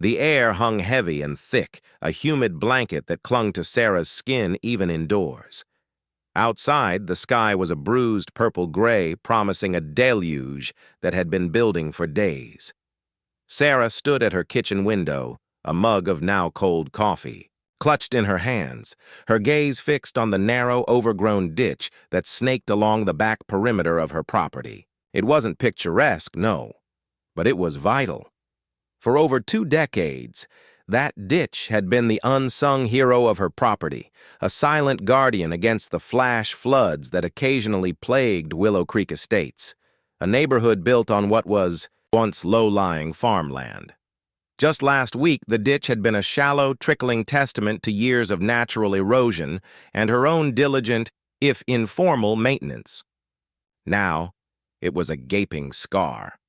The air hung heavy and thick, a humid blanket that clung to Sarah's skin even indoors. Outside, the sky was a bruised purple gray, promising a deluge that had been building for days. Sarah stood at her kitchen window, a mug of now cold coffee, clutched in her hands, her gaze fixed on the narrow, overgrown ditch that snaked along the back perimeter of her property. It wasn't picturesque, no, but it was vital. For over 2 decades, that ditch had been the unsung hero of her property, a silent guardian against the flash floods that occasionally plagued Willow Creek Estates, a neighborhood built on what was once low-lying farmland. Just last week, the ditch had been a shallow, trickling testament to years of natural erosion and her own diligent, if informal, maintenance. Now, it was a gaping scar.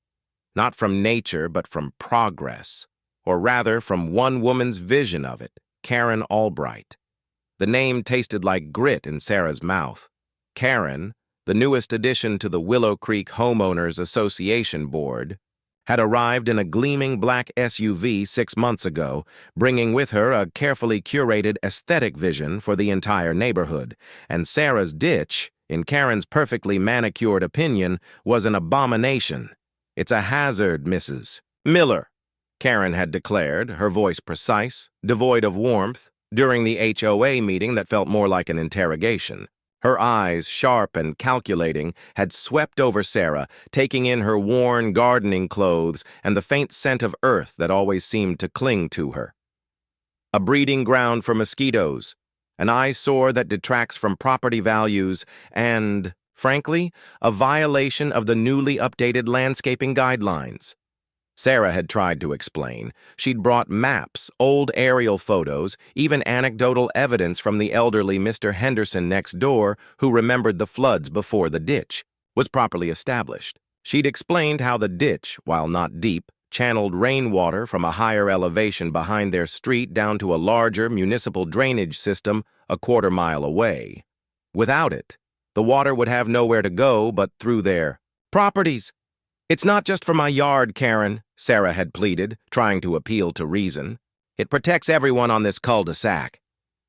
Not from nature, but from progress, or rather from one woman's vision of it, Karen Albright. The name tasted like grit in Sarah's mouth. Karen, the newest addition to the Willow Creek Homeowners Association Board, had arrived in a gleaming black SUV 6 months ago, bringing with her a carefully curated aesthetic vision for the entire neighborhood, and Sarah's ditch, in Karen's perfectly manicured opinion, was an abomination. "It's a hazard, Mrs. Miller," Karen had declared, her voice precise, devoid of warmth, during the HOA meeting that felt more like an interrogation. Her eyes, sharp and calculating, had swept over Sarah, taking in her worn gardening clothes and the faint scent of earth that always seemed to cling to her. A breeding ground for mosquitoes, an eyesore that detracts from property values, and, frankly, a violation of the newly updated landscaping guidelines. Sarah had tried to explain. She'd brought maps, old aerial photos, even anecdotal evidence from the elderly Mr. Henderson next door, who remembered the floods before the ditch was properly established. She'd explained how the ditch, while not deep, channeled rainwater from a higher elevation behind their street down to a larger municipal drainage system a quarter-mile away. Without it, the water would have nowhere to go but through their properties. "It's not just for my yard, Karen," Sarah had pleaded, trying to appeal to reason. "It protects everyone on this cul-de-sac.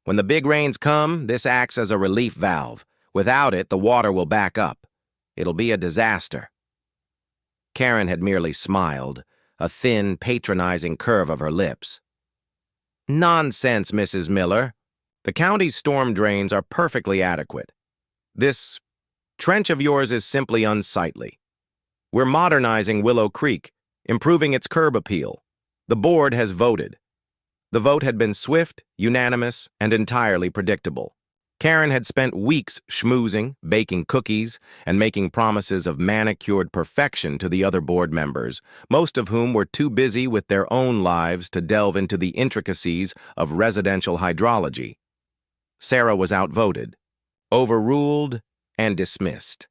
When the big rains come, this acts as a relief valve. Without it, the water will back up. It'll be a disaster." Karen had merely smiled, a thin, patronizing curve of her lips. "Nonsense, Mrs. Miller. The county's storm drains are perfectly adequate. This trench of yours is simply unsightly. We're modernizing Willow Creek, improving its curb appeal. The board has voted." The vote had been swift, unanimous, and entirely predictable. Karen had spent weeks schmoozing, baking cookies, and making promises of manicured perfection to the other board members, most of whom were too busy with their own lives to delve into the intricacies of residential hydrology. Sarah was outvoted, overruled, and dismissed.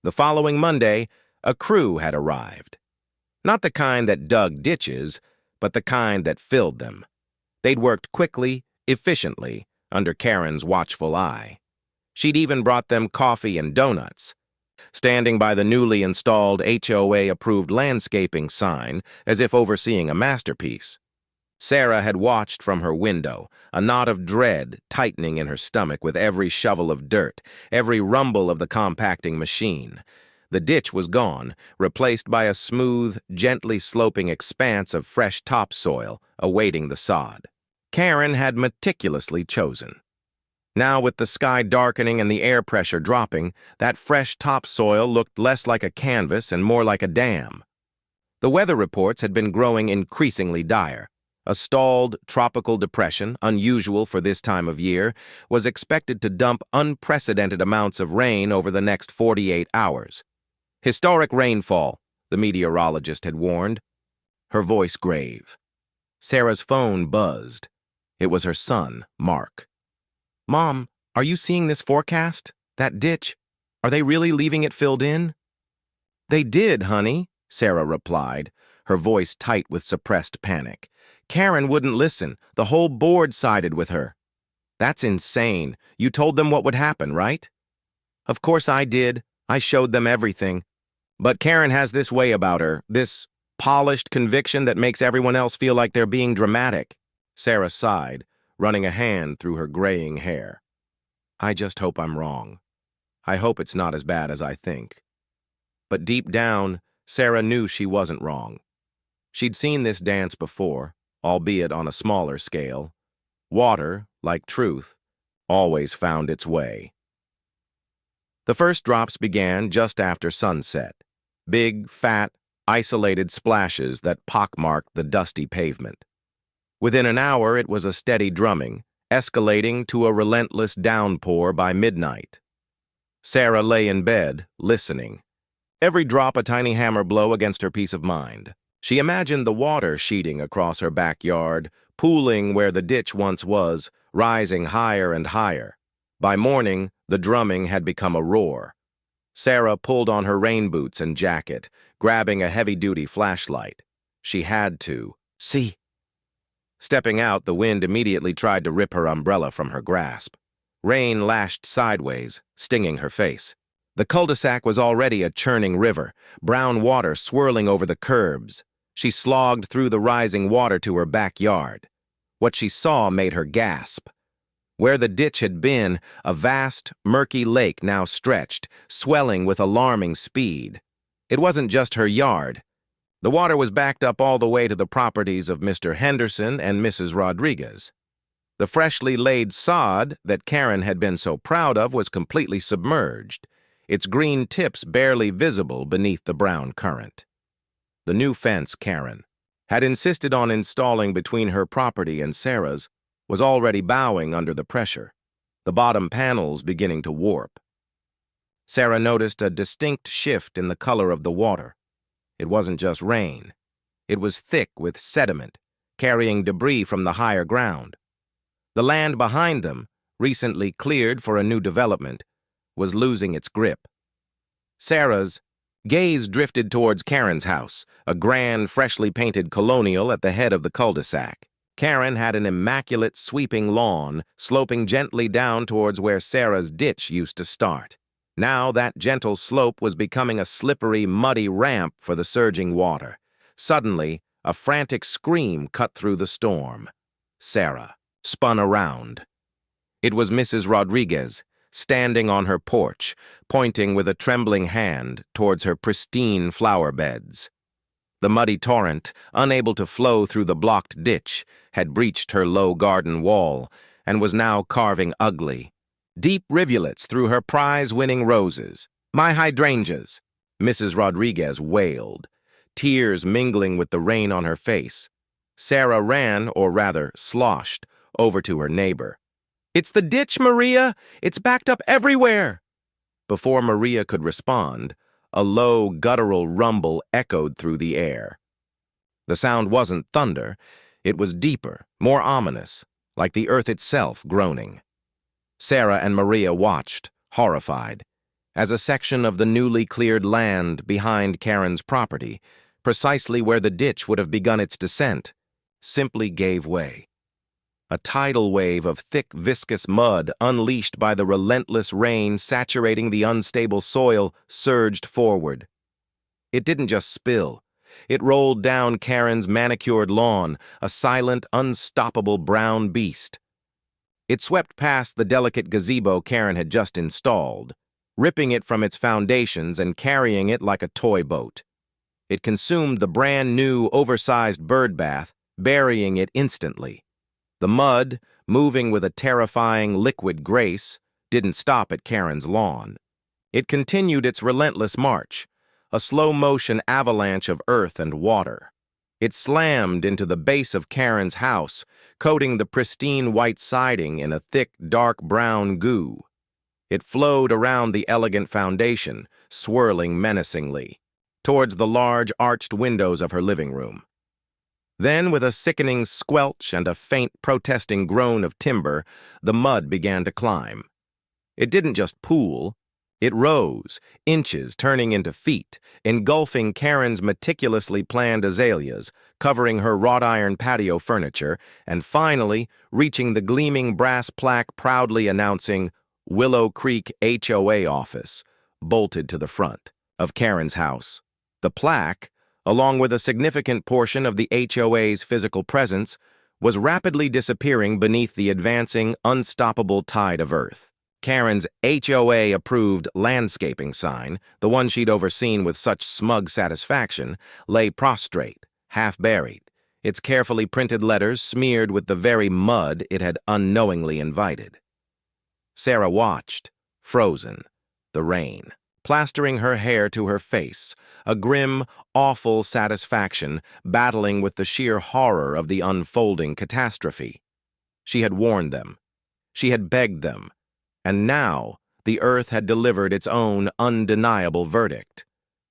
The following Monday, a crew had arrived. Not the kind that dug ditches, but the kind that filled them. They'd worked quickly, efficiently, under Karen's watchful eye. She'd even brought them coffee and donuts. Standing by the newly installed HOA-approved landscaping sign, as if overseeing a masterpiece, Sarah had watched from her window, a knot of dread tightening in her stomach with every shovel of dirt, every rumble of the compacting machine. The ditch was gone, replaced by a smooth, gently sloping expanse of fresh topsoil awaiting the sod. Karen had meticulously chosen. Now, with the sky darkening and the air pressure dropping, that fresh topsoil looked less like a canvas and more like a dam. The weather reports had been growing increasingly dire. A stalled tropical depression, unusual for this time of year, was expected to dump unprecedented amounts of rain over the next 48 hours. "Historic rainfall," the meteorologist had warned, her voice grave. Sarah's phone buzzed. It was her son, Mark. "Mom, are you seeing this forecast? That ditch? Are they really leaving it filled in?" "They did, honey," Sarah replied, her voice tight with suppressed panic. "Karen wouldn't listen. The whole board sided with her." "That's insane. You told them what would happen, right?" "Of course I did. I showed them everything. But Karen has this way about her, this polished conviction that makes everyone else feel like they're being dramatic. Sarah sighed, running a hand through her graying hair. I just hope I'm wrong. I hope it's not as bad as I think. But deep down, Sarah knew she wasn't wrong. She'd seen this dance before, albeit on a smaller scale. Water, like truth, always found its way. The first drops began just after sunset. Big, fat, isolated splashes that pockmarked the dusty pavement. Within an hour, it was a steady drumming, escalating to a relentless downpour by midnight. Sarah lay in bed, listening. Every drop a tiny hammer blow against her peace of mind. She imagined the water sheeting across her backyard, pooling where the ditch once was, rising higher and higher. By morning, the drumming had become a roar. Sarah pulled on her rain boots and jacket, grabbing a heavy-duty flashlight. She had to see. Stepping out, the wind immediately tried to rip her umbrella from her grasp. Rain lashed sideways, stinging her face. The cul-de-sac was already a churning river, brown water swirling over the curbs. She slogged through the rising water to her backyard. What she saw made her gasp. Where the ditch had been, a vast, murky lake now stretched, swelling with alarming speed. It wasn't just her yard. The water was backed up all the way to the properties of Mr. Henderson and Mrs. Rodriguez. The freshly laid sod that Karen had been so proud of was completely submerged, its green tips barely visible beneath the brown current. The new fence Karen had insisted on installing between her property and Sarah's was already bowing under the pressure, the bottom panels beginning to warp. Sarah noticed a distinct shift in the color of the water. It wasn't just rain. It was thick with sediment, carrying debris from the higher ground. The land behind them, recently cleared for a new development, was losing its grip. Sarah's gaze drifted towards Karen's house, a grand, freshly painted colonial at the head of the cul-de-sac. Karen had an immaculate, sweeping lawn, sloping gently down towards where Sarah's ditch used to start. Now that gentle slope was becoming a slippery, muddy ramp for the surging water. Suddenly, a frantic scream cut through the storm. Sarah spun around. It was Mrs. Rodriguez, standing on her porch, pointing with a trembling hand towards her pristine flower beds. The muddy torrent, unable to flow through the blocked ditch, had breached her low garden wall and was now carving ugly, deep rivulets through her prize-winning roses. "My hydrangeas," Mrs. Rodriguez wailed, tears mingling with the rain on her face. Sarah ran, or rather sloshed, over to her neighbor. "It's the ditch, Maria! It's backed up everywhere!" Before Maria could respond, a low, guttural rumble echoed through the air. The sound wasn't thunder. It was deeper, more ominous, like the earth itself groaning. Sarah and Maria watched, horrified, as a section of the newly cleared land behind Karen's property, precisely where the ditch would have begun its descent, simply gave way. A tidal wave of thick, viscous mud unleashed by the relentless rain saturating the unstable soil surged forward. It didn't just spill. It rolled down Karen's manicured lawn, a silent, unstoppable brown beast. It swept past the delicate gazebo Karen had just installed, ripping it from its foundations and carrying it like a toy boat. It consumed the brand-new, oversized bird bath, burying it instantly. The mud, moving with a terrifying liquid grace, didn't stop at Karen's lawn. It continued its relentless march, a slow-motion avalanche of earth and water. It slammed into the base of Karen's house, coating the pristine white siding in a thick, dark brown goo. It flowed around the elegant foundation, swirling menacingly, towards the large, arched windows of her living room. Then, with a sickening squelch and a faint, protesting groan of timber, the mud began to climb. It didn't just pool. It rose, inches turning into feet, engulfing Karen's meticulously planned azaleas, covering her wrought-iron patio furniture, and finally reaching the gleaming brass plaque proudly announcing Willow Creek HOA office, bolted to the front of Karen's house. The plaque, along with a significant portion of the HOA's physical presence, was rapidly disappearing beneath the advancing, unstoppable tide of earth. Karen's HOA-approved landscaping sign, the one she'd overseen with such smug satisfaction, lay prostrate, half-buried, its carefully printed letters smeared with the very mud it had unknowingly invited. Sarah watched, frozen, the rain, plastering her hair to her face, a grim, awful satisfaction battling with the sheer horror of the unfolding catastrophe. She had warned them. She had begged them. And now the earth had delivered its own undeniable verdict.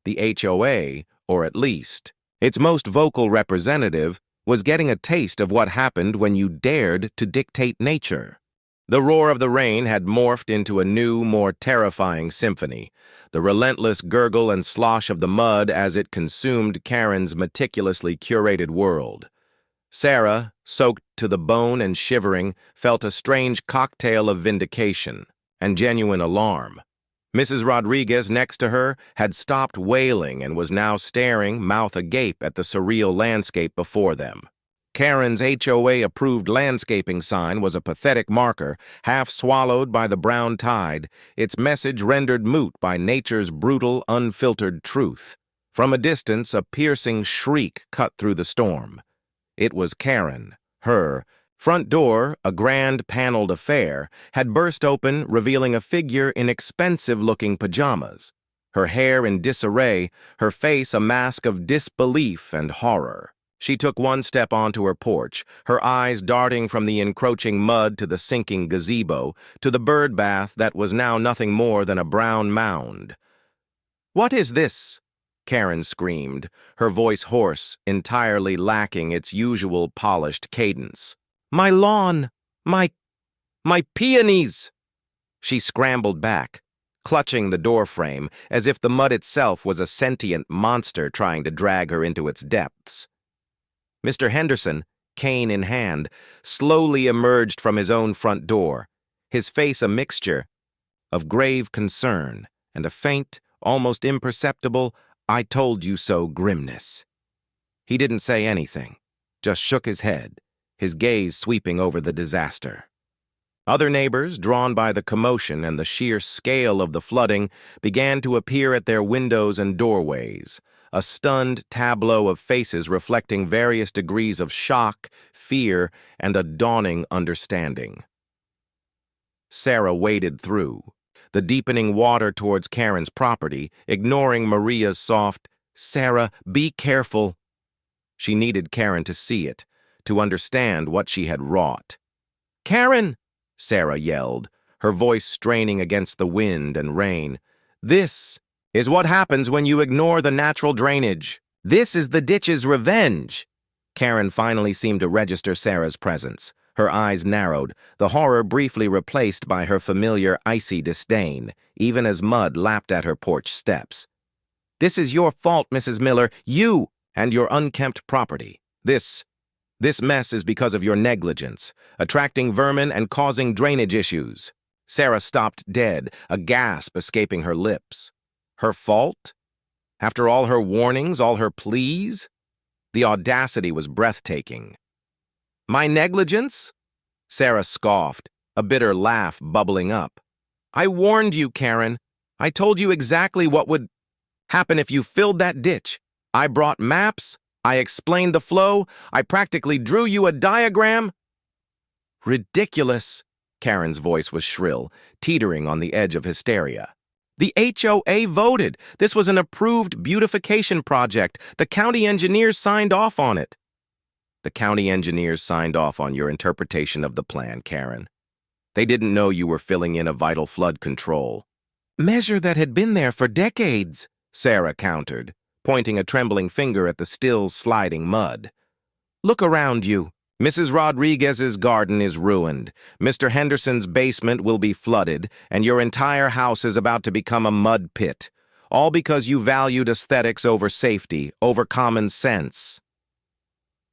The HOA, or at least its most vocal representative, was getting a taste of what happened when you dared to dictate nature. The roar of the rain had morphed into a new, more terrifying symphony, the relentless gurgle and slosh of the mud as it consumed Karen's meticulously curated world. Sarah, soaked to the bone and shivering, felt a strange cocktail of vindication and genuine alarm. Mrs. Rodriguez, next to her, had stopped wailing and was now staring, mouth agape, at the surreal landscape before them. Karen's HOA-approved landscaping sign was a pathetic marker, half swallowed by the brown tide, its message rendered moot by nature's brutal, unfiltered truth. From a distance, a piercing shriek cut through the storm. It was Karen. Her front door, a grand paneled affair, had burst open, revealing a figure in expensive-looking pajamas. Her hair in disarray, her face a mask of disbelief and horror. She took one step onto her porch, her eyes darting from the encroaching mud to the sinking gazebo, to the bird bath that was now nothing more than a brown mound. "What is this?" Karen screamed, her voice hoarse, entirely lacking its usual polished cadence. "My lawn! My peonies!" She scrambled back, clutching the doorframe as if the mud itself was a sentient monster trying to drag her into its depths. Mr. Henderson, cane in hand, slowly emerged from his own front door, his face a mixture of grave concern and a faint, almost imperceptible, "I told you so" grimness. He didn't say anything, just shook his head, his gaze sweeping over the disaster. Other neighbors, drawn by the commotion and the sheer scale of the flooding, began to appear at their windows and doorways, a stunned tableau of faces reflecting various degrees of shock, fear, and a dawning understanding. Sarah waded through, the deepening water towards Karen's property, ignoring Maria's soft, "Sarah, be careful." She needed Karen to see it, to understand what she had wrought. "Karen!" Sarah yelled, her voice straining against the wind and rain. "This is what happens when you ignore the natural drainage. This is the ditch's revenge." Karen finally seemed to register Sarah's presence. Her eyes narrowed, the horror briefly replaced by her familiar icy disdain, even as mud lapped at her porch steps. "This is your fault, Mrs. Miller, you and your unkempt property. This mess is because of your negligence, attracting vermin and causing drainage issues." Sarah stopped dead, a gasp escaping her lips. Her fault? After all her warnings, all her pleas? The audacity was breathtaking. "My negligence?" Sarah scoffed, a bitter laugh bubbling up. "I warned you, Karen. I told you exactly what would happen if you filled that ditch. I brought maps. I explained the flow. I practically drew you a diagram." "Ridiculous." Karen's voice was shrill, teetering on the edge of hysteria. "The HOA voted. This was an approved beautification project. The county engineers signed off on it." "The county engineers signed off on your interpretation of the plan, Karen. They didn't know you were filling in a vital flood control measure that had been there for decades," Sarah countered, pointing a trembling finger at the still sliding mud. "Look around you. Mrs. Rodriguez's garden is ruined. Mr. Henderson's basement will be flooded, and your entire house is about to become a mud pit, all because you valued aesthetics over safety, over common sense."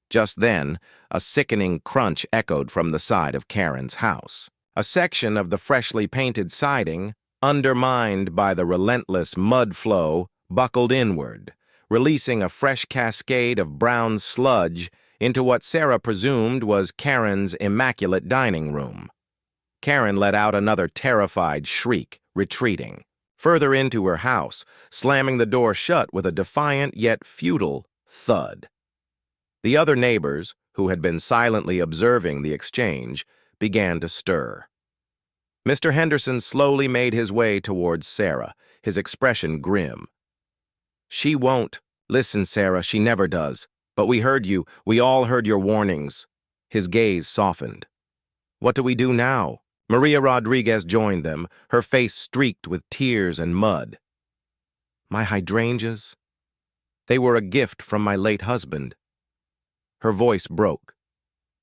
Just then, a sickening crunch echoed from the side of Karen's house. A section of the freshly painted siding, undermined by the relentless mud flow, buckled inward, releasing a fresh cascade of brown sludge into what Sarah presumed was Karen's immaculate dining room. Karen let out another terrified shriek, retreating further into her house, slamming the door shut with a defiant yet futile thud. The other neighbors, who had been silently observing the exchange, began to stir. Mr. Henderson slowly made his way towards Sarah, his expression grim. "She won't. Listen, Sarah, she never does. But we heard you. We all heard your warnings." His gaze softened. "What do we do now?" Maria Rodriguez joined them, her face streaked with tears and mud. "My hydrangeas? They were a gift from my late husband." Her voice broke.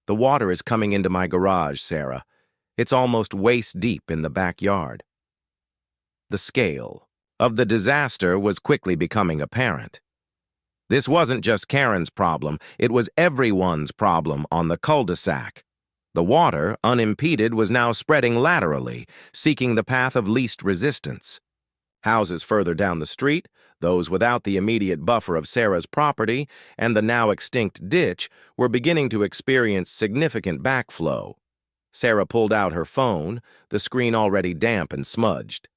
"The water is coming into my garage, Sarah. It's almost waist-deep in the backyard." The scale of the disaster was quickly becoming apparent. This wasn't just Karen's problem, it was everyone's problem on the cul-de-sac. The water, unimpeded, was now spreading laterally, seeking the path of least resistance. Houses further down the street, those without the immediate buffer of Sarah's property and the now extinct ditch, were beginning to experience significant backflow. Sarah pulled out her phone, the screen already damp and smudged.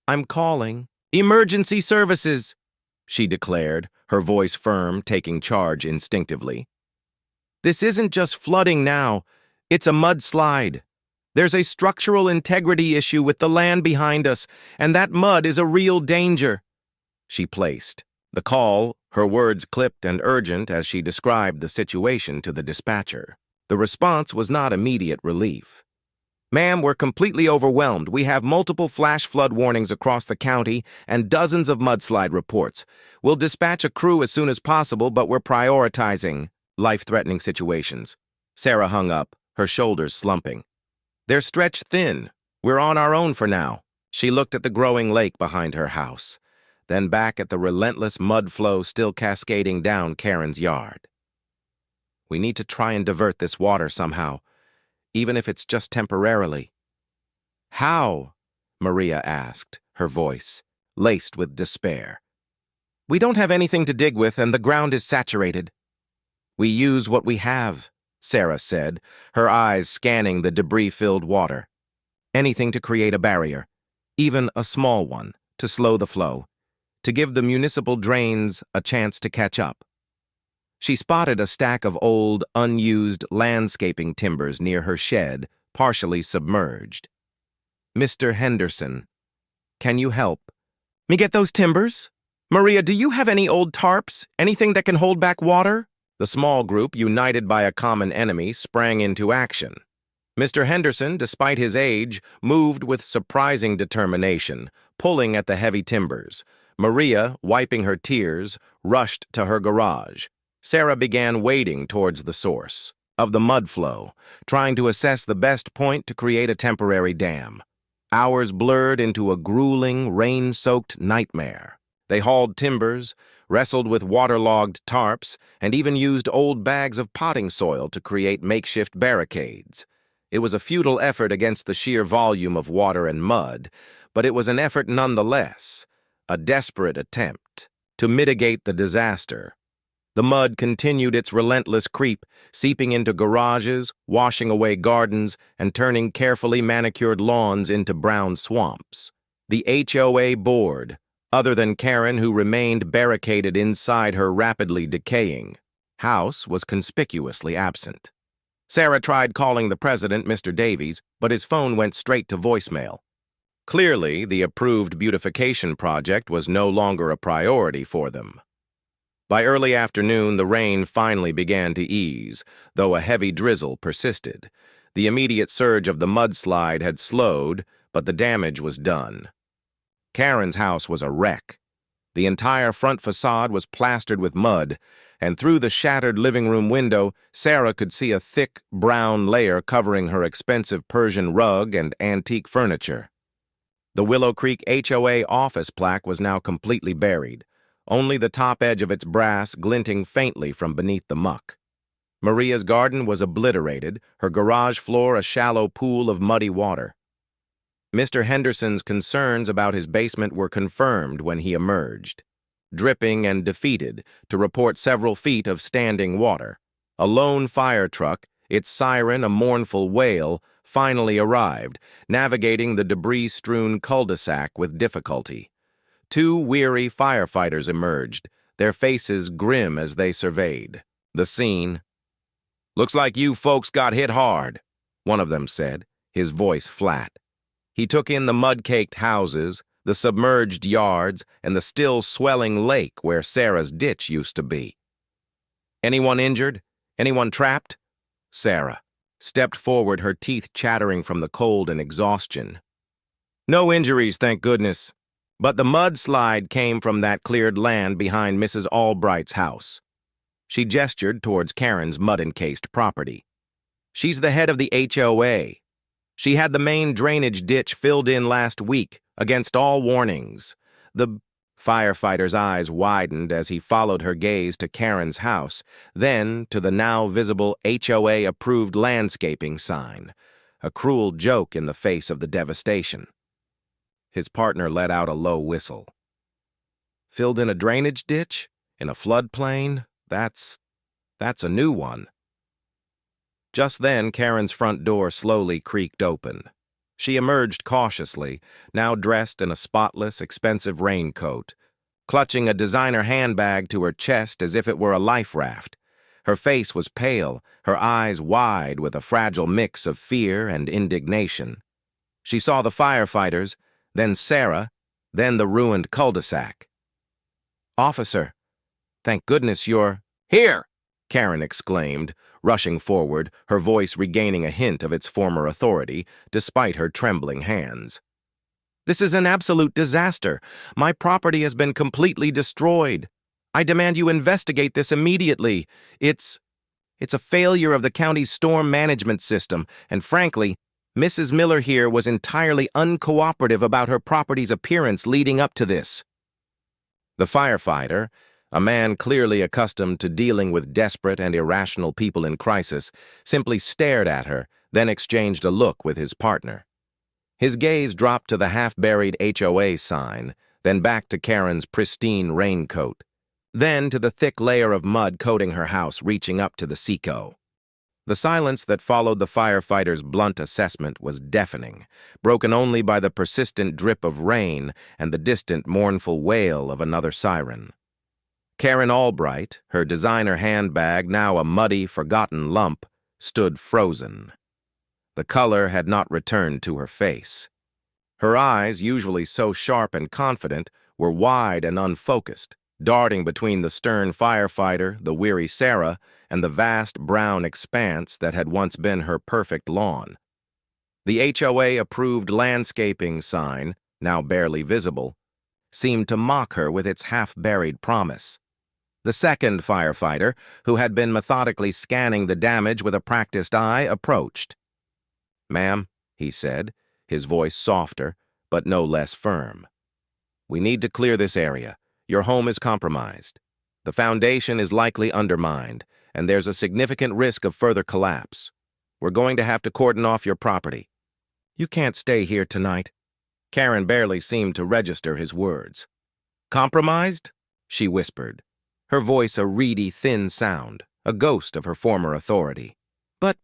"I'm calling emergency services," she declared, her voice firm, taking charge instinctively. "This isn't just flooding now. It's a mudslide. There's a structural integrity issue with the land behind us, and that mud is a real danger." She placed the call, her words clipped and urgent as she described the situation to the dispatcher. The response was not immediate relief. "Ma'am, we're completely overwhelmed. We have multiple flash flood warnings across the county and dozens of mudslide reports. We'll dispatch a crew as soon as possible, but we're prioritizing life-threatening situations." Sarah hung up, her shoulders slumping. "They're stretched thin. We're on our own for now." She looked at the growing lake behind her house, then back at the relentless mud flow still cascading down Karen's yard. "We need to try and divert this water somehow, even if it's just temporarily." "How?" Maria asked, her voice laced with despair. "We don't have anything to dig with, and the ground is saturated." "We use what we have," Sarah said, her eyes scanning the debris-filled water. "Anything to create a barrier, even a small one, to slow the flow, to give the municipal drains a chance to catch up." She spotted a stack of old, unused landscaping timbers near her shed, partially submerged. "Mr. Henderson, can you help?" "Me get those timbers? Maria, do you have any old tarps? Anything that can hold back water?" The small group, united by a common enemy, sprang into action. Mr. Henderson, despite his age, moved with surprising determination, pulling at the heavy timbers. Maria, wiping her tears, rushed to her garage. Sarah began wading towards the source of the mud flow, trying to assess the best point to create a temporary dam. Hours blurred into a grueling, rain-soaked nightmare. They hauled timbers, wrestled with waterlogged tarps, and even used old bags of potting soil to create makeshift barricades. It was a futile effort against the sheer volume of water and mud, but it was an effort nonetheless, a desperate attempt to mitigate the disaster. The mud continued its relentless creep, seeping into garages, washing away gardens, and turning carefully manicured lawns into brown swamps. The HOA board, other than Karen, who remained barricaded inside her rapidly decaying house, was conspicuously absent. Sarah tried calling the president, Mr. Davies, but his phone went straight to voicemail. Clearly, the approved beautification project was no longer a priority for them. By early afternoon, the rain finally began to ease, though a heavy drizzle persisted. The immediate surge of the mudslide had slowed, but the damage was done. Karen's house was a wreck. The entire front facade was plastered with mud, and through the shattered living room window, Sarah could see a thick, brown layer covering her expensive Persian rug and antique furniture. The Willow Creek HOA office plaque was now completely buried, only the top edge of its brass glinting faintly from beneath the muck. Maria's garden was obliterated, her garage floor a shallow pool of muddy water. Mr. Henderson's concerns about his basement were confirmed when he emerged. dripping and defeated, to report several feet of standing water. A lone fire truck, its siren a mournful wail, finally arrived, navigating the debris-strewn cul-de-sac with difficulty. Two weary firefighters emerged, their faces grim as they surveyed the scene. "Looks like you folks got hit hard," one of them said, his voice flat. He took in the mud-caked houses, the submerged yards, and the still swelling lake where Sarah's ditch used to be. "Anyone injured? Anyone trapped?" Sarah stepped forward, her teeth chattering from the cold and exhaustion. "No injuries, thank goodness. But the mudslide came from that cleared land behind Mrs. Albright's house." She gestured towards Karen's mud-encased property. "She's the head of the HOA. She had the main drainage ditch filled in last week, against all warnings." The firefighter's eyes widened as he followed her gaze to Karen's house, then to the now visible HOA-approved landscaping sign, a cruel joke in the face of the devastation. His partner let out a low whistle. "Filled in a drainage ditch? In a floodplain? That's a new one." Just then, Karen's front door slowly creaked open. She emerged cautiously, now dressed in a spotless, expensive raincoat, clutching a designer handbag to her chest as if it were a life raft. Her face was pale, her eyes wide with a fragile mix of fear and indignation. She saw the firefighters, then Sarah, then the ruined cul-de-sac. "Officer, thank goodness you're here!" Karen exclaimed, rushing forward, her voice regaining a hint of its former authority, despite her trembling hands. "This is an absolute disaster. My property has been completely destroyed. I demand you investigate this immediately. It's a failure of the county's storm management system, and frankly, Mrs. Miller here was entirely uncooperative about her property's appearance leading up to this." The firefighter, a man clearly accustomed to dealing with desperate and irrational people in crisis, simply stared at her, then exchanged a look with his partner. His gaze dropped to the half-buried HOA sign, then back to Karen's pristine raincoat, then to the thick layer of mud coating her house reaching up to the Seco. The silence that followed the firefighter's blunt assessment was deafening, broken only by the persistent drip of rain and the distant mournful wail of another siren. Karen Albright, her designer handbag now a muddy, forgotten lump, stood frozen. The color had not returned to her face. Her eyes, usually so sharp and confident, were wide and unfocused, darting between the stern firefighter, the weary Sarah, and the vast brown expanse that had once been her perfect lawn. The HOA-approved landscaping sign, now barely visible, seemed to mock her with its half-buried promise. The second firefighter, who had been methodically scanning the damage with a practiced eye, approached. "Ma'am," he said, his voice softer, but no less firm. "We need to clear this area. Your home is compromised. The foundation is likely undermined, and there's a significant risk of further collapse. We're going to have to cordon off your property." "You can't stay here tonight." Karen barely seemed to register his words. "Compromised?" she whispered, her voice a reedy, thin sound, a ghost of her former authority. "But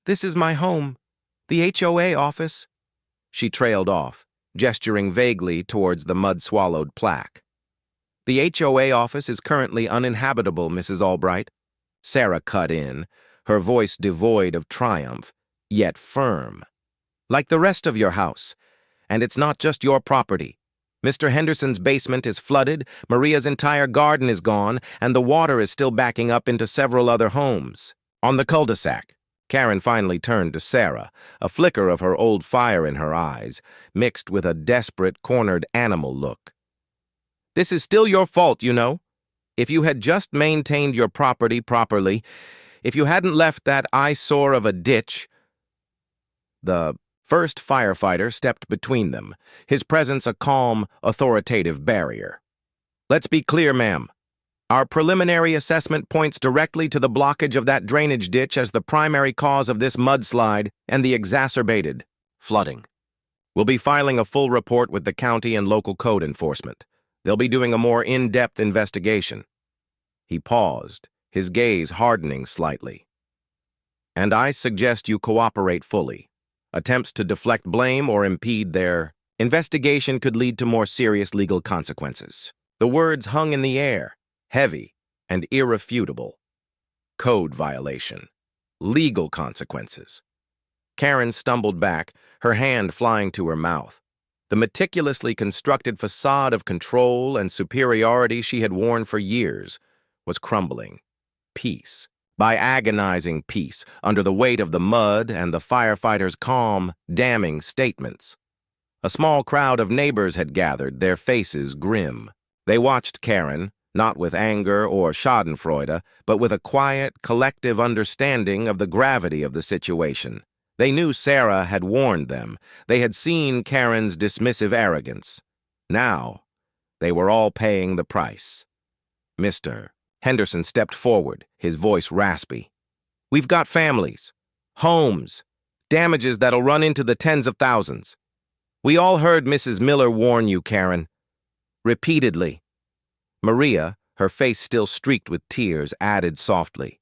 this is my home. The HOA office." She trailed off, gesturing vaguely towards the mud-swallowed plaque. "The HOA office is currently uninhabitable, Mrs. Albright," Sarah cut in, her voice devoid of triumph, yet firm. "Like the rest of your house. And it's not just your property. Mr. Henderson's basement is flooded, Maria's entire garden is gone, and the water is still backing up into several other homes. On the cul-de-sac." Karen finally turned to Sarah, a flicker of her old fire in her eyes, mixed with a desperate, cornered animal look. "This is still your fault, you know. If you had just maintained your property properly, if you hadn't left that eyesore of a ditch..." The first firefighter stepped between them, his presence a calm, authoritative barrier. "Let's be clear, ma'am. Our preliminary assessment points directly to the blockage of that drainage ditch as the primary cause of this mudslide and the exacerbated flooding. We'll be filing a full report with the county and local code enforcement. They'll be doing a more in-depth investigation. He paused, his gaze hardening slightly. And I suggest you cooperate fully. Attempts to deflect blame or impede their investigation could lead to more serious legal consequences. The words hung in the air, heavy and irrefutable. Code violation. Legal consequences. Karen stumbled back, her hand flying to her mouth. The meticulously constructed facade of control and superiority she had worn for years was crumbling. Peace. By agonizing peace, under the weight of the mud and the firefighters' calm, damning statements. A small crowd of neighbors had gathered, their faces grim. They watched Karen, not with anger or schadenfreude, but with a quiet, collective understanding of the gravity of the situation. They knew Sarah had warned them. They had seen Karen's dismissive arrogance. Now, they were all paying the price. Mr. Henderson stepped forward, his voice raspy. We've got families, homes, damages that'll run into the tens of thousands. We all heard Mrs. Miller warn you, Karen. Repeatedly. Maria, her face still streaked with tears, added softly.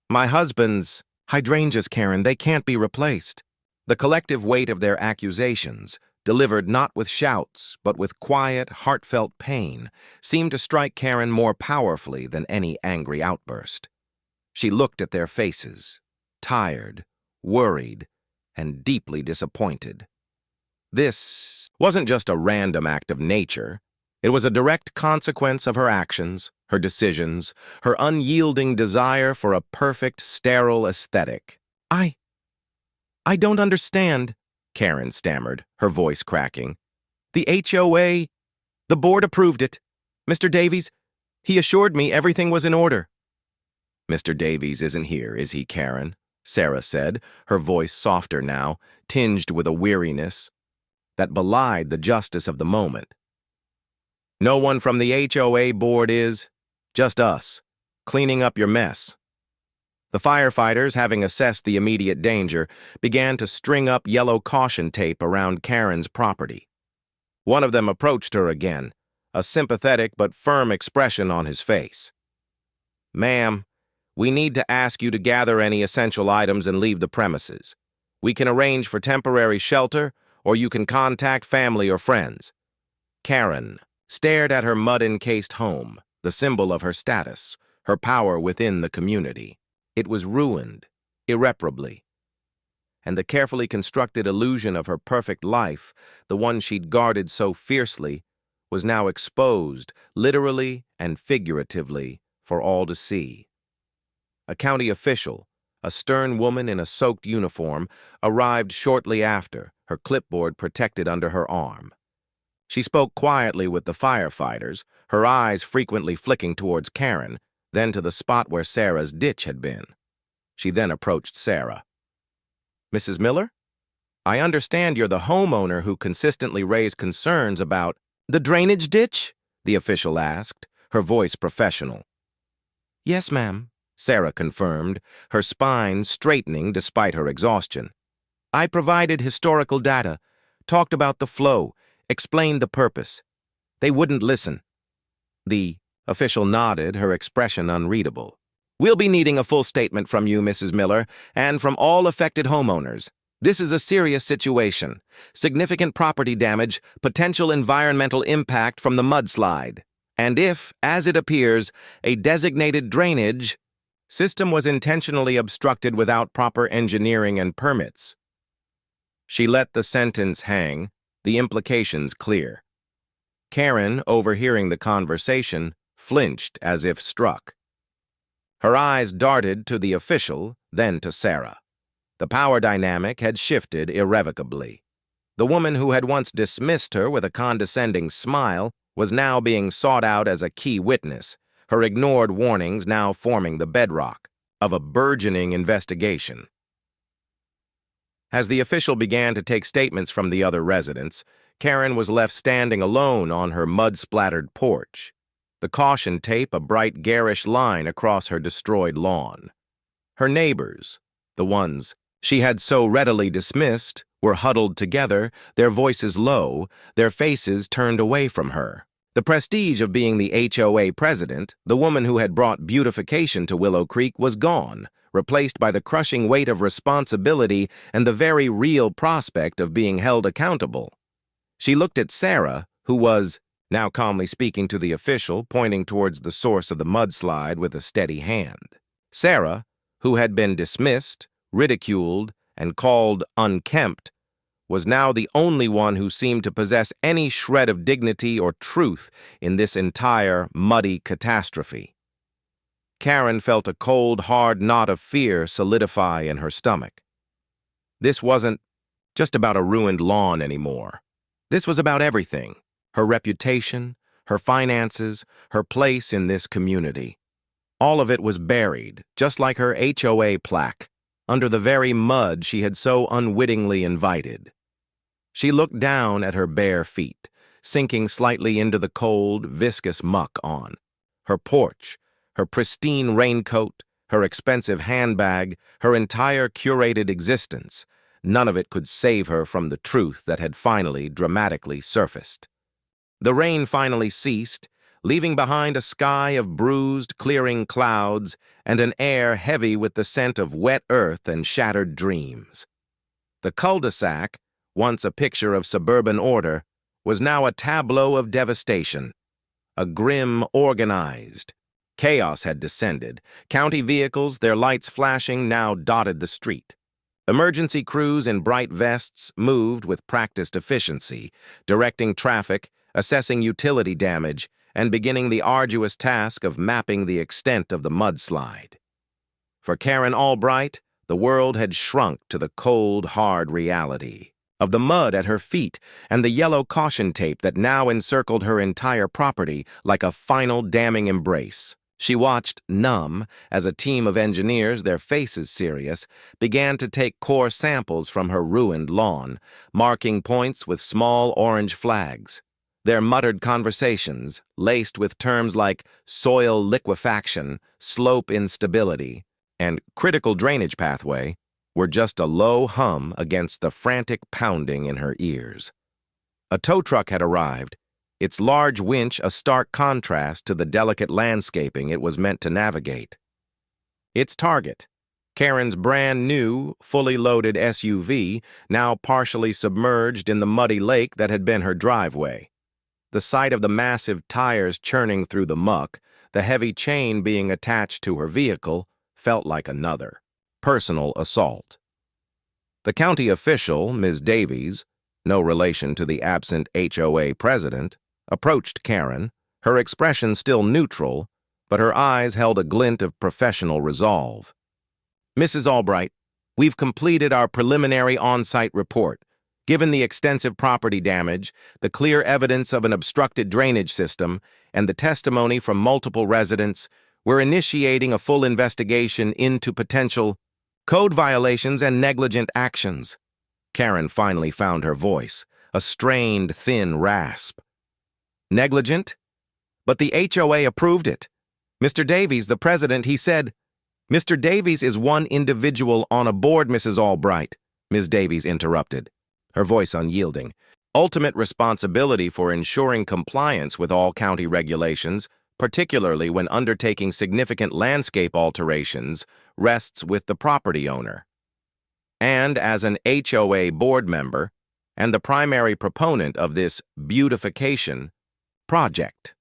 My husband's hydrangeas, Karen, they can't be replaced. The collective weight of their accusations, delivered not with shouts, but with quiet, heartfelt pain, seemed to strike Karen more powerfully than any angry outburst. She looked at their faces, tired, worried, and deeply disappointed. This wasn't just a random act of nature. It was a direct consequence of her actions, her decisions, her unyielding desire for a perfect, sterile aesthetic. I don't understand, Karen stammered, her voice cracking. The HOA, the board approved it. Mr. Davies, he assured me everything was in order. Mr. Davies isn't here, is he, Karen? Sarah said, her voice softer now, tinged with a weariness that belied the justice of the moment. No one from the HOA board is, just us, cleaning up your mess. The firefighters, having assessed the immediate danger, began to string up yellow caution tape around Karen's property. One of them approached her again, a sympathetic but firm expression on his face. Ma'am, we need to ask you to gather any essential items and leave the premises. We can arrange for temporary shelter, or you can contact family or friends. Karen stared at her mud-encased home, the symbol of her status, her power within the community. It was ruined, irreparably. And the carefully constructed illusion of her perfect life, the one she'd guarded so fiercely, was now exposed, literally and figuratively, for all to see. A county official, a stern woman in a soaked uniform, arrived shortly after, her clipboard protected under her arm. She spoke quietly with the firefighters, her eyes frequently flicking towards Karen, then to the spot where Sarah's ditch had been. She then approached Sarah. Mrs. Miller? I understand you're the homeowner who consistently raised concerns about the drainage ditch? The official asked, her voice professional. Yes, ma'am, Sarah confirmed, her spine straightening despite her exhaustion. I provided historical data, talked about the flow, explained the purpose. They wouldn't listen. The official nodded, her expression unreadable. We'll be needing a full statement from you, Mrs. Miller, and from all affected homeowners. This is a serious situation. Significant property damage, potential environmental impact from the mudslide. And if, as it appears, a designated drainage system was intentionally obstructed without proper engineering and permits. She let the sentence hang, the implications clear. Karen, overhearing the conversation, flinched as if struck. Her eyes darted to the official, then to Sarah. The power dynamic had shifted irrevocably. The woman who had once dismissed her with a condescending smile was now being sought out as a key witness, her ignored warnings now forming the bedrock of a burgeoning investigation. As the official began to take statements from the other residents, Karen was left standing alone on her mud-splattered porch, the caution tape a bright garish line across her destroyed lawn. Her neighbors, the ones she had so readily dismissed, were huddled together, their voices low, their faces turned away from her. The prestige of being the HOA president, the woman who had brought beautification to Willow Creek, was gone, replaced by the crushing weight of responsibility and the very real prospect of being held accountable. She looked at Sarah, who was, now calmly speaking to the official, pointing towards the source of the mudslide with a steady hand. Sarah, who had been dismissed, ridiculed, and called unkempt, was now the only one who seemed to possess any shred of dignity or truth in this entire muddy catastrophe. Karen felt a cold, hard knot of fear solidify in her stomach. This wasn't just about a ruined lawn anymore. This was about everything: her reputation, her finances, her place in this community. All of it was buried, just like her HOA plaque, under the very mud she had so unwittingly invited. She looked down at her bare feet, sinking slightly into the cold, viscous muck on her porch, her pristine raincoat, her expensive handbag, her entire curated existence. None of it could save her from the truth that had finally dramatically surfaced. The rain finally ceased, leaving behind a sky of bruised, clearing clouds and an air heavy with the scent of wet earth and shattered dreams. The cul-de-sac, once a picture of suburban order, was now a tableau of devastation. A grim, organized chaos had descended. County vehicles, their lights flashing, now dotted the street. Emergency crews in bright vests moved with practiced efficiency, directing traffic, assessing utility damage, and beginning the arduous task of mapping the extent of the mudslide. For Karen Albright, the world had shrunk to the cold, hard reality of the mud at her feet and the yellow caution tape that now encircled her entire property like a final damning embrace. She watched, numb, as a team of engineers, their faces serious, began to take core samples from her ruined lawn, marking points with small orange flags. Their muttered conversations, laced with terms like soil liquefaction, slope instability, and critical drainage pathway, were just a low hum against the frantic pounding in her ears. A tow truck had arrived, its large winch a stark contrast to the delicate landscaping it was meant to navigate. Its target, Karen's brand-new, fully loaded SUV, now partially submerged in the muddy lake that had been her driveway. The sight of the massive tires churning through the muck, the heavy chain being attached to her vehicle, felt like another personal assault. The county official, Ms. Davies, no relation to the absent HOA president, approached Karen, her expression still neutral, but her eyes held a glint of professional resolve. "Mrs. Albright, we've completed our preliminary on-site report. Given the extensive property damage, the clear evidence of an obstructed drainage system, and the testimony from multiple residents, we're initiating a full investigation into potential code violations and negligent actions." Karen finally found her voice, a strained, thin rasp. "Negligent? But the HOA approved it. Mr. Davies, the president, he said—" "Mr. Davies is one individual on a board, Mrs. Albright," Ms. Davies interrupted, her voice unyielding. "Ultimate responsibility for ensuring compliance with all county regulations, particularly when undertaking significant landscape alterations, rests with the property owner. And as an HOA board member and the primary proponent of this beautification project,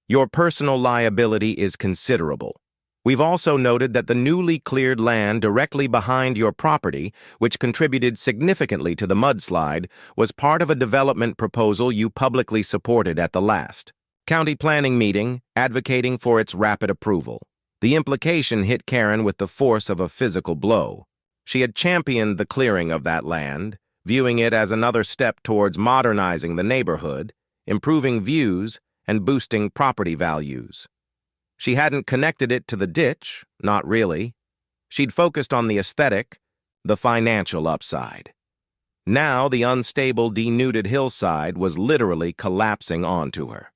your personal liability is considerable. We've also noted that the newly cleared land directly behind your property, which contributed significantly to the mudslide, was part of a development proposal you publicly supported at the last county planning meeting, advocating for its rapid approval. The implication hit Karen with the force of a physical blow. She had championed the clearing of that land, viewing it as another step towards modernizing the neighborhood, improving views, and boosting property values. She hadn't connected it to the ditch, not really. She'd focused on the aesthetic, the financial upside. Now the unstable, denuded hillside was literally collapsing onto her.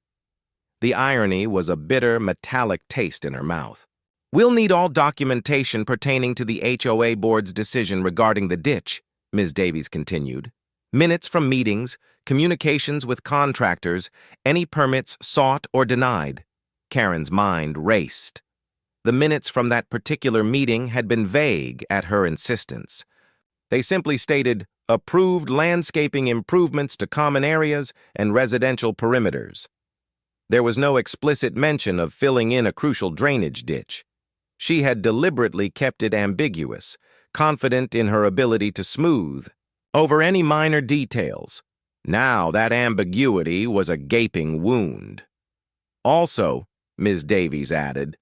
The irony was a bitter, metallic taste in her mouth. "We'll need all documentation pertaining to the HOA board's decision regarding the ditch," Ms. Davies continued. "Minutes from meetings, communications with contractors, any permits sought or denied. Karen's mind raced. The minutes from that particular meeting had been vague at her insistence. They simply stated, approved landscaping improvements to common areas and residential perimeters. There was no explicit mention of filling in a crucial drainage ditch. She had deliberately kept it ambiguous, confident in her ability to smooth over any minor details. Now that ambiguity was a gaping wound. Also, Ms. Davies added,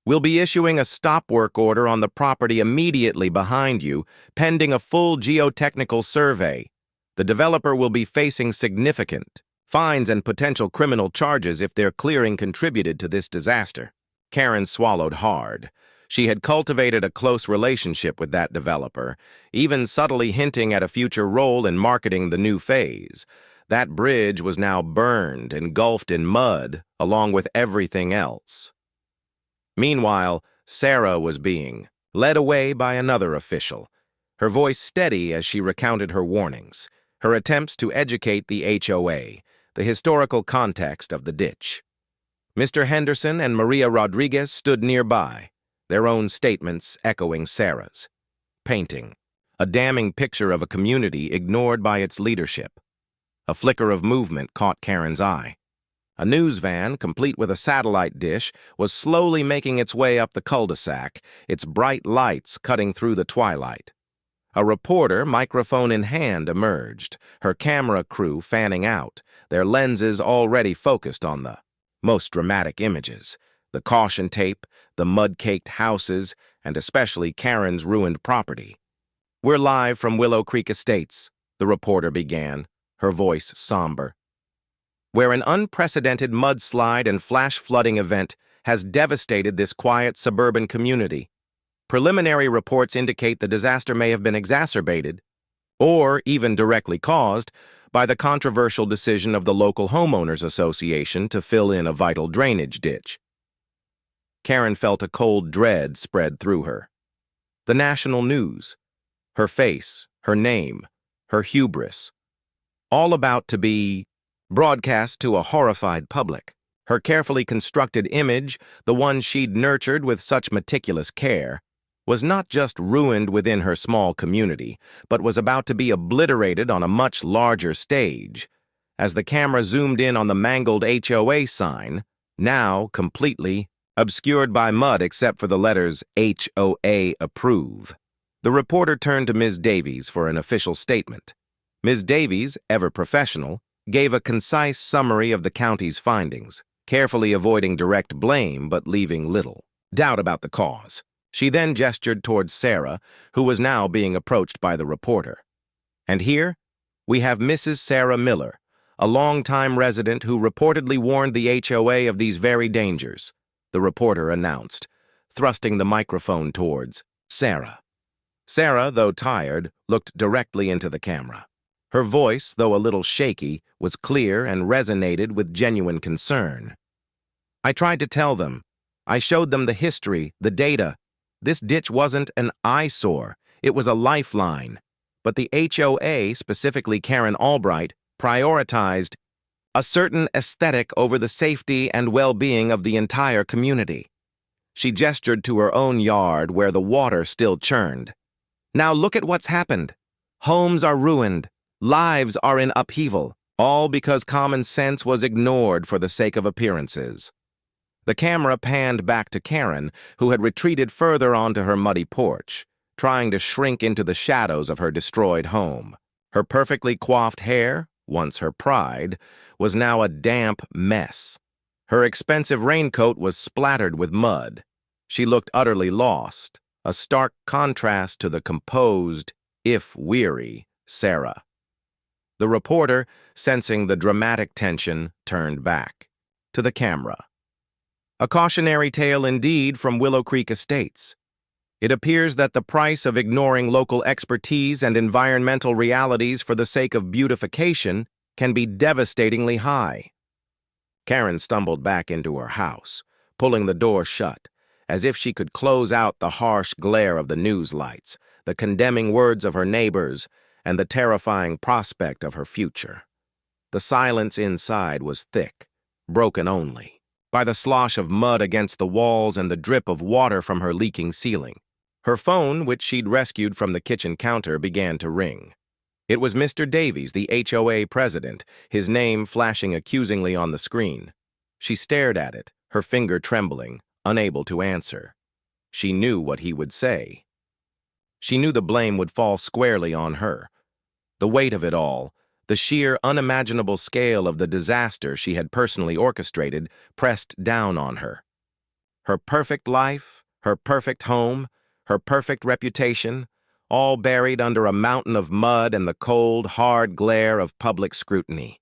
we'll be issuing a stop work order on the property immediately behind you, pending a full geotechnical survey. The developer will be facing significant fines and potential criminal charges if their clearing contributed to this disaster. Karen swallowed hard. She had cultivated a close relationship with that developer, even subtly hinting at a future role in marketing the new phase. That bridge was now burned, engulfed in mud, along with everything else. Meanwhile, Sarah was being led away by another official, her voice steady as she recounted her warnings, her attempts to educate the HOA, the historical context of the ditch. Mr. Henderson and Maria Rodriguez stood nearby, their own statements echoing Sarah's, painting a damning picture of a community ignored by its leadership. A flicker of movement caught Karen's eye. A news van, complete with a satellite dish, was slowly making its way up the cul-de-sac, its bright lights cutting through the twilight. A reporter, microphone in hand, emerged, her camera crew fanning out, their lenses already focused on the most dramatic images, the caution tape, the mud-caked houses, and especially Karen's ruined property. We're live from Willow Creek Estates, the reporter began, her voice somber, where an unprecedented mudslide and flash flooding event has devastated this quiet suburban community. Preliminary reports indicate the disaster may have been exacerbated, or even directly caused, by the controversial decision of the local homeowners association to fill in a vital drainage ditch. Karen felt a cold dread spread through her. The national news, her face, her name, her hubris, all about to be broadcast to a horrified public. Her carefully constructed image, the one she'd nurtured with such meticulous care, was not just ruined within her small community, but was about to be obliterated on a much larger stage. As the camera zoomed in on the mangled HOA sign, now completely obscured by mud except for the letters HOA approve, the reporter turned to Ms. Davies for an official statement. Ms. Davies, ever professional, gave a concise summary of the county's findings, carefully avoiding direct blame but leaving little doubt about the cause. She then gestured towards Sarah, who was now being approached by the reporter. And here, we have Mrs. Sarah Miller, a longtime resident who reportedly warned the HOA of these very dangers, the reporter announced, thrusting the microphone towards Sarah. Sarah, though tired, looked directly into the camera. Her voice, though a little shaky, was clear and resonated with genuine concern. I tried to tell them. I showed them the history, the data. This ditch wasn't an eyesore, it was a lifeline. But the HOA, specifically Karen Albright, prioritized a certain aesthetic over the safety and well-being of the entire community. She gestured to her own yard where the water still churned. Now look at what's happened. Homes are ruined. Lives are in upheaval, all because common sense was ignored for the sake of appearances. The camera panned back to Karen, who had retreated further onto her muddy porch, trying to shrink into the shadows of her destroyed home. Her perfectly coiffed hair, once her pride, was now a damp mess. Her expensive raincoat was splattered with mud. She looked utterly lost, a stark contrast to the composed, if weary, Sarah. The reporter, sensing the dramatic tension, turned back to the camera. A cautionary tale indeed from Willow Creek Estates. It appears that the price of ignoring local expertise and environmental realities for the sake of beautification can be devastatingly high. Karen stumbled back into her house, pulling the door shut, as if she could close out the harsh glare of the news lights, the condemning words of her neighbors, and the terrifying prospect of her future. The silence inside was thick, broken only by the slosh of mud against the walls and the drip of water from her leaking ceiling. Her phone, which she'd rescued from the kitchen counter, began to ring. It was Mr. Davies, the HOA president, his name flashing accusingly on the screen. She stared at it, her finger trembling, unable to answer. She knew what he would say. She knew the blame would fall squarely on her. The weight of it all, the sheer unimaginable scale of the disaster she had personally orchestrated, pressed down on her. Her perfect life, her perfect home, her perfect reputation, all buried under a mountain of mud and the cold, hard glare of public scrutiny.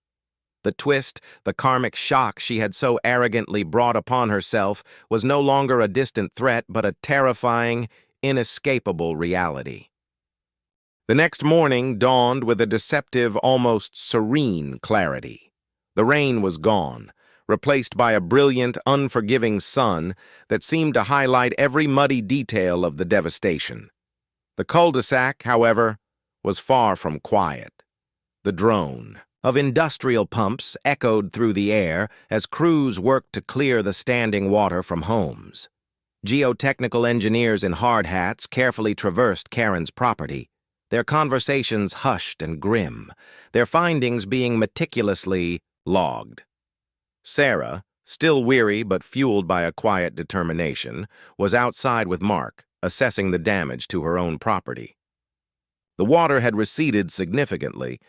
The twist, the karmic shock she had so arrogantly brought upon herself was no longer a distant threat but a terrifying, inescapable reality. The next morning dawned with a deceptive, almost serene clarity. The rain was gone, replaced by a brilliant, unforgiving sun that seemed to highlight every muddy detail of the devastation. The cul-de-sac, however, was far from quiet. The drone of industrial pumps echoed through the air as crews worked to clear the standing water from homes. Geotechnical engineers in hard hats carefully traversed Karen's property, their conversations hushed and grim, their findings being meticulously logged. Sarah, still weary but fueled by a quiet determination, was outside with Mark, assessing the damage to her own property. The water had receded significantly,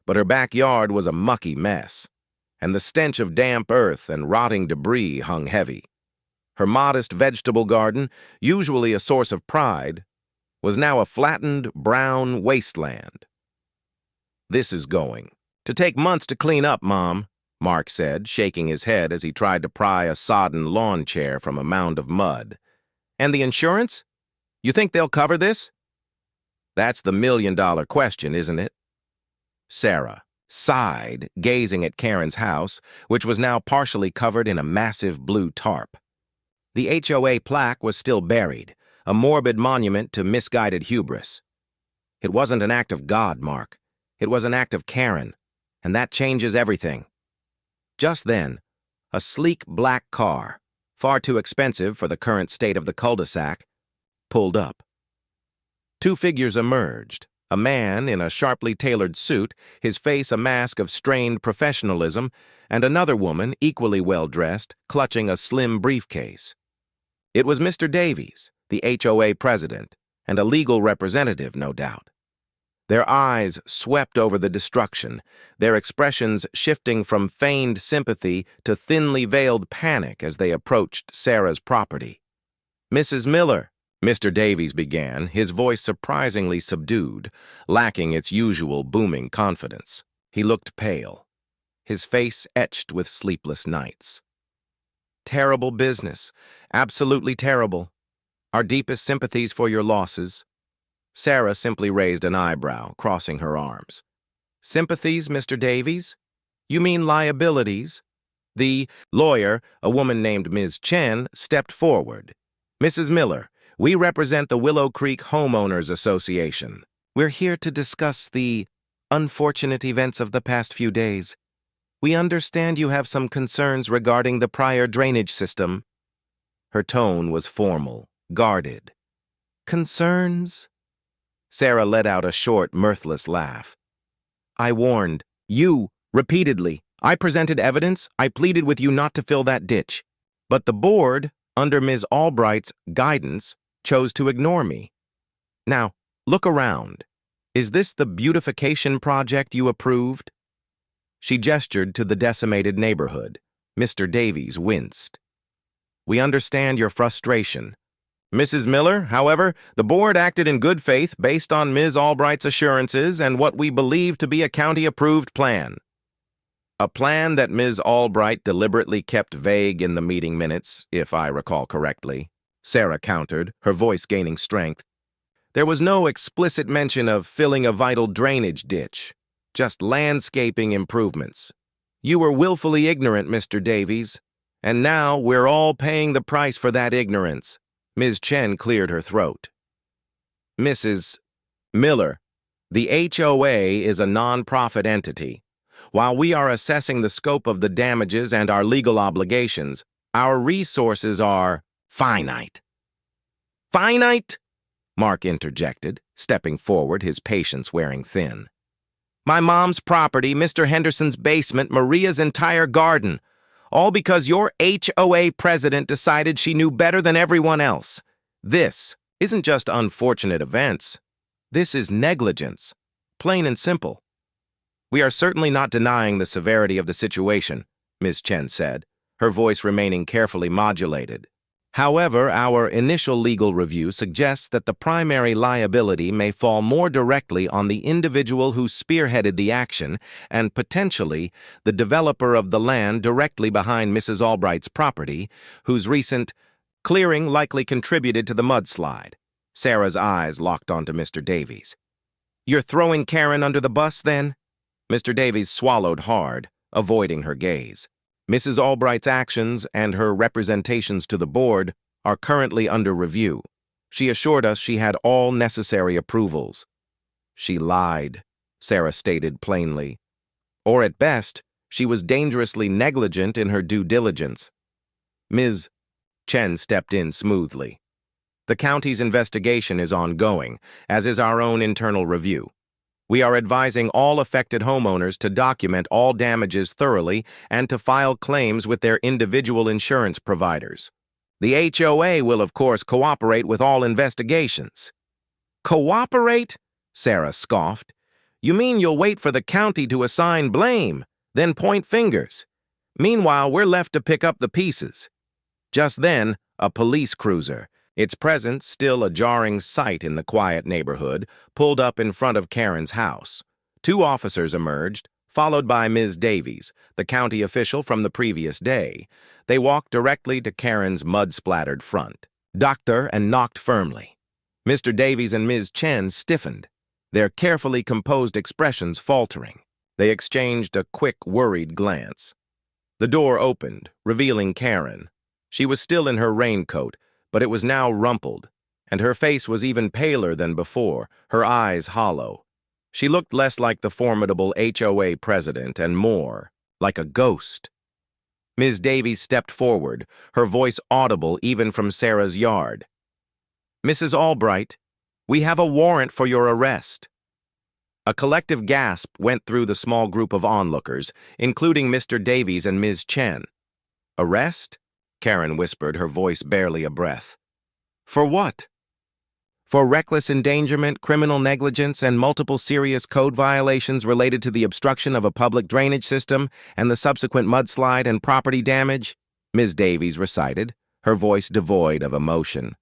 but her backyard was a mucky mess, and the stench of damp earth and rotting debris hung heavy. Her modest vegetable garden, usually a source of pride, was now a flattened, brown wasteland. "This is going to take months to clean up, Mom," Mark said, shaking his head as he tried to pry a sodden lawn chair from a mound of mud. "And the insurance? You think they'll cover this?" "That's the million-dollar question, isn't it?" Sarah sighed, gazing at Karen's house, which was now partially covered in a massive blue tarp. The HOA plaque was still buried, a morbid monument to misguided hubris. "It wasn't an act of God, Mark. It was an act of Karen, and that changes everything." Just then, a sleek black car, far too expensive for the current state of the cul-de-sac, pulled up. Two figures emerged, a man in a sharply tailored suit, his face a mask of strained professionalism, and another woman, equally well-dressed, clutching a slim briefcase. It was Mr. Davies, the HOA president, and a legal representative, no doubt. Their eyes swept over the destruction, their expressions shifting from feigned sympathy to thinly veiled panic as they approached Sarah's property. "Mrs. Miller," Mr. Davies began, his voice surprisingly subdued, lacking its usual booming confidence. He looked pale, his face etched with sleepless nights. "Terrible business, absolutely terrible. Our deepest sympathies for your losses." Sarah simply raised an eyebrow, crossing her arms. "Sympathies, Mr. Davies? You mean liabilities?" The lawyer, a woman named Ms. Chen, stepped forward. "Mrs. Miller, we represent the Willow Creek Homeowners Association. We're here to discuss the unfortunate events of the past few days. We understand you have some concerns regarding the prior drainage system." Her tone was formal, guarded. "Concerns?" Sarah let out a short, mirthless laugh. "I warned you repeatedly. I presented evidence. I pleaded with you not to fill that ditch. But the board, under Ms. Albright's guidance, chose to ignore me. Now, look around. Is this the beautification project you approved?" She gestured to the decimated neighborhood. Mr. Davies winced. "We understand your frustration. Mrs. Miller, however, the board acted in good faith based on Ms. Albright's assurances and what we believe to be a county-approved plan." "A plan that Ms. Albright deliberately kept vague in the meeting minutes, if I recall correctly," Sarah countered, her voice gaining strength. "There was no explicit mention of filling a vital drainage ditch, just landscaping improvements. You were willfully ignorant, Mr. Davies, and now we're all paying the price for that ignorance." Ms. Chen cleared her throat. "Mrs. Miller, the HOA is a non-profit entity. While we are assessing the scope of the damages and our legal obligations, our resources are finite. Finite? Mark interjected, stepping forward, his patience wearing thin. My mom's property, Mr. Henderson's basement, Maria's entire garden. All because your HOA president decided she knew better than everyone else. This isn't just unfortunate events. This is negligence. Plain and simple. We are certainly not denying the severity of the situation, Ms. Chen said, her voice remaining carefully modulated. However, our initial legal review suggests that the primary liability may fall more directly on the individual who spearheaded the action and potentially the developer of the land directly behind Mrs. Albright's property, whose recent clearing likely contributed to the mudslide. Sarah's eyes locked onto Mr. Davies. You're throwing Karen under the bus, then? Mr. Davies swallowed hard, avoiding her gaze. Mrs. Albright's actions and her representations to the board are currently under review. She assured us she had all necessary approvals. She lied, Sarah stated plainly. Or at best, she was dangerously negligent in her due diligence. Ms. Chen stepped in smoothly. The county's investigation is ongoing, as is our own internal review. We are advising all affected homeowners to document all damages thoroughly and to file claims with their individual insurance providers. The HOA will, of course, cooperate with all investigations. Cooperate? Sarah scoffed. You mean you'll wait for the county to assign blame, then point fingers? Meanwhile, we're left to pick up the pieces. Just then, a police cruiser, its presence still a jarring sight in the quiet neighborhood, pulled up in front of Karen's house. Two officers emerged, followed by Ms. Davies, the county official from the previous day. They walked directly to Karen's mud-splattered front, ducked her, and knocked firmly. Mr. Davies and Ms. Chen stiffened, their carefully composed expressions faltering. They exchanged a quick, worried glance. The door opened, revealing Karen. She was still in her raincoat, but it was now rumpled, and her face was even paler than before, her eyes hollow. She looked less like the formidable HOA president and more like a ghost. Ms. Davies stepped forward, her voice audible even from Sarah's yard. Mrs. Albright, we have a warrant for your arrest. A collective gasp went through the small group of onlookers, including Mr. Davies and Ms. Chen. Arrest? Karen whispered, her voice barely a breath. For what? For reckless endangerment, criminal negligence, and multiple serious code violations related to the obstruction of a public drainage system and the subsequent mudslide and property damage, Ms. Davies recited, her voice devoid of emotion.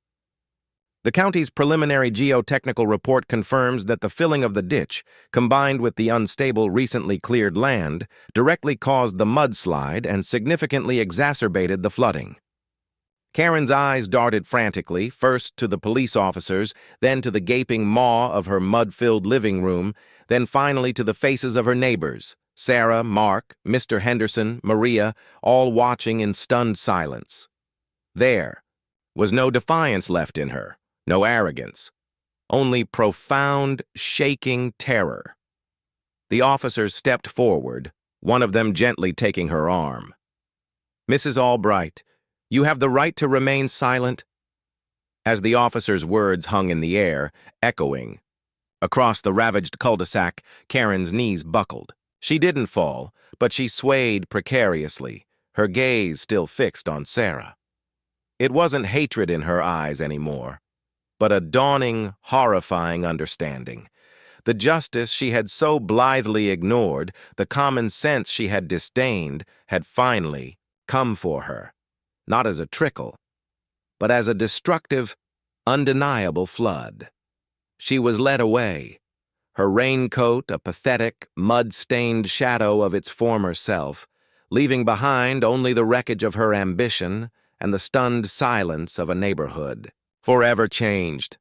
The county's preliminary geotechnical report confirms that the filling of the ditch, combined with the unstable recently cleared land, directly caused the mudslide and significantly exacerbated the flooding. Karen's eyes darted frantically, first to the police officers, then to the gaping maw of her mud-filled living room, then finally to the faces of her neighbors, Sarah, Mark, Mr. Henderson, Maria, all watching in stunned silence. There was no defiance left in her. No arrogance, only profound, shaking terror. The officers stepped forward, one of them gently taking her arm. Mrs. Albright, you have the right to remain silent. As the officer's words hung in the air, echoing, across the ravaged cul-de-sac, Karen's knees buckled. She didn't fall, but she swayed precariously, her gaze still fixed on Sarah. It wasn't hatred in her eyes anymore, but a dawning, horrifying understanding. The justice she had so blithely ignored, the common sense she had disdained, had finally come for her, not as a trickle, but as a destructive, undeniable flood. She was led away, her raincoat a pathetic, mud-stained shadow of its former self, leaving behind only the wreckage of her ambition and the stunned silence of a neighborhood. Forever changed,